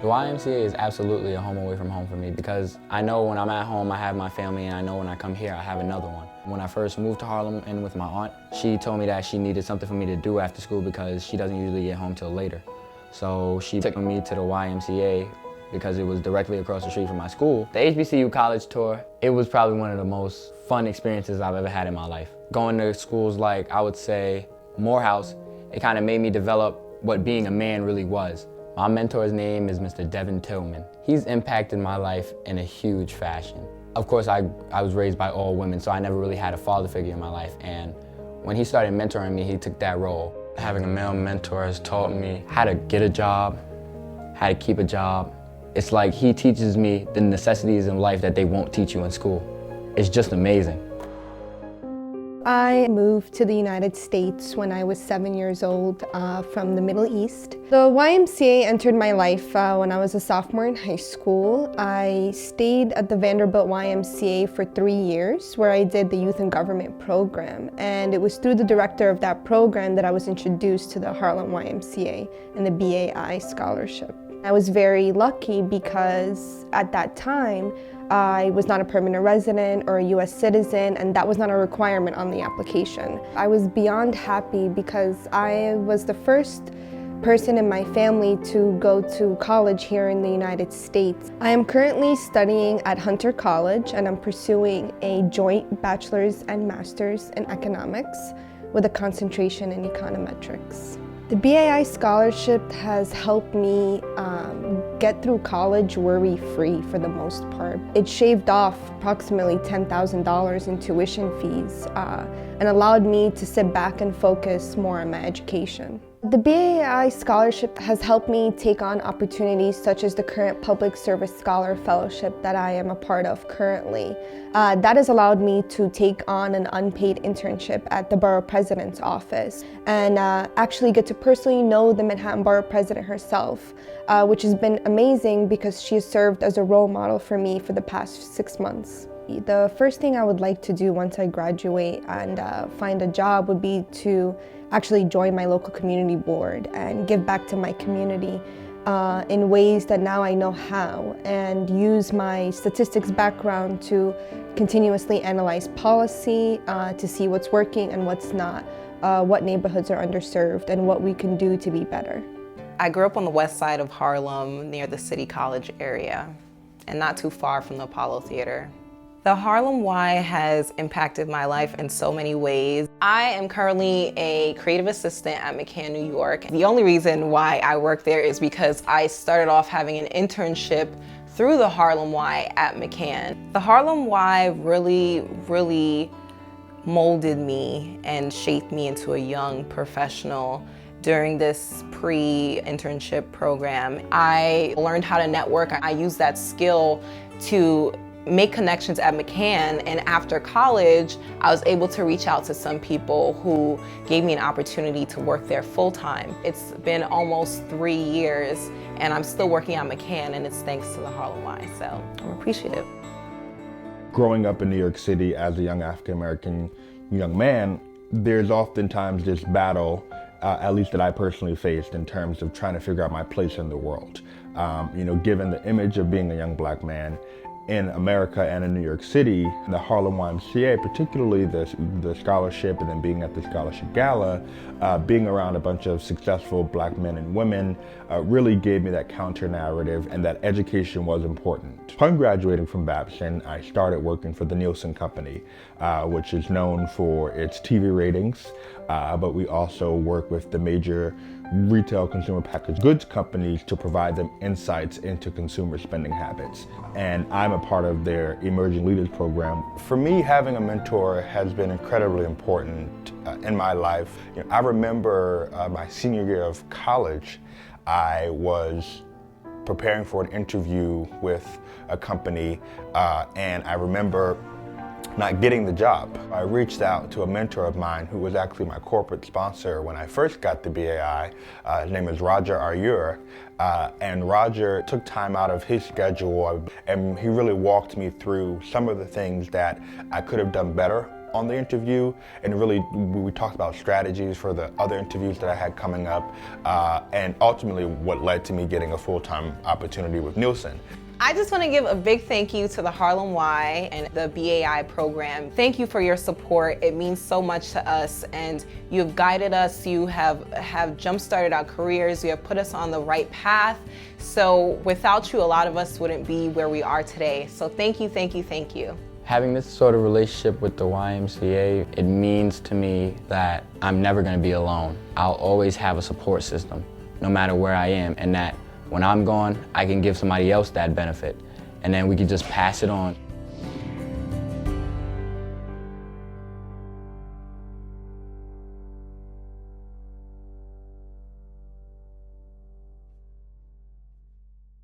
The YMCA is absolutely a home away from home for me because I know when I'm at home I have my family, and I know when I come here I have another one. When I first moved to Harlem in with my aunt, she told me that she needed something for me to do after school because she doesn't usually get home till later. So she took me to the YMCA because it was directly across the street from my school. The HBCU college tour, it was probably one of the most fun experiences I've ever had in my life. Going to schools like, I would say, Morehouse, it kind of made me develop what being a man really was. My mentor's name is Mr. Devin Tillman. He's impacted my life in a huge fashion. Of course, I was raised by all women, so I never really had a father figure in my life. And when he started mentoring me, he took that role. Having a male mentor has taught me how to get a job, how to keep a job. It's like he teaches me the necessities in life that they won't teach you in school. It's just amazing. I moved to the United States when I was 7 years old from the Middle East. The YMCA entered my life when I was a sophomore in high school. I stayed at the Vanderbilt YMCA for 3 years where I did the Youth and Government program. And it was through the director of that program that I was introduced to the Harlem YMCA and the BAI Scholarship. I was very lucky because at that time, I was not a permanent resident or a US citizen, and that was not a requirement on the application. I was beyond happy because I was the first person in my family to go to college here in the United States. I am currently studying at Hunter College, and I'm pursuing a joint bachelor's and master's in economics with a concentration in econometrics. The BAI scholarship has helped me get through college worry-free for the most part. It shaved off approximately $10,000 in tuition fees and allowed me to sit back and focus more on my education. The BAI scholarship has helped me take on opportunities such as the current Public Service Scholar Fellowship that I am a part of currently. That has allowed me to take on an unpaid internship at the Borough President's office and actually get to personally know the Manhattan Borough President herself, which has been amazing because she has served as a role model for me for the past 6 months. The first thing I would like to do once I graduate and find a job would be to actually join my local community board and give back to my community in ways that now I know how, and use my statistics background to continuously analyze policy to see what's working and what's not, what neighborhoods are underserved, and what we can do to be better. I grew up on the west side of Harlem near the City College area and not too far from the Apollo Theater. The Harlem Y has impacted my life in so many ways. I am currently a creative assistant at McCann, New York. The only reason why I work there is because I started off having an internship through the Harlem Y at McCann. The Harlem Y really molded me and shaped me into a young professional. During this pre-internship program, I learned how to network. I used that skill to make connections at McCann, and after college, I was able to reach out to some people who gave me an opportunity to work there full-time. It's been almost 3 years, and I'm still working at McCann, and it's thanks to the Harlem Y, so I'm appreciative. Growing up in New York City as a young African-American young man, there's oftentimes this battle, at least that I personally faced, in terms of trying to figure out my place in the world. Given the image of being a young black man in America and in New York City, the Harlem YMCA, particularly the scholarship and then being at the scholarship gala, being around a bunch of successful black men and women really gave me that counter narrative and that education was important. Upon graduating from Babson, I started working for the Nielsen Company, which is known for its TV ratings, but we also work with the major retail consumer packaged goods companies to provide them insights into consumer spending habits. And I'm a part of their Emerging Leaders program. For me, having a mentor has been incredibly important in my life. I remember my senior year of college, I was preparing for an interview with a company, and I remember not getting the job. I reached out to a mentor of mine who was actually my corporate sponsor when I first got to BAI. His name is Roger Arur, and Roger took time out of his schedule and he really walked me through some of the things that I could have done better on the interview, and really we talked about strategies for the other interviews that I had coming up, and ultimately what led to me getting a full-time opportunity with Nielsen. I just want to give a big thank you to the Harlem Y and the BAI program. Thank you for your support. It means so much to us, and you have guided us. You have jump-started our careers. You have put us on the right path. So without you, a lot of us wouldn't be where we are today. So thank you, thank you, thank you. Having this sort of relationship with the YMCA, it means to me that I'm never going to be alone. I'll always have a support system, no matter where I am, and that when I'm gone, I can give somebody else that benefit, and then we can just pass it on.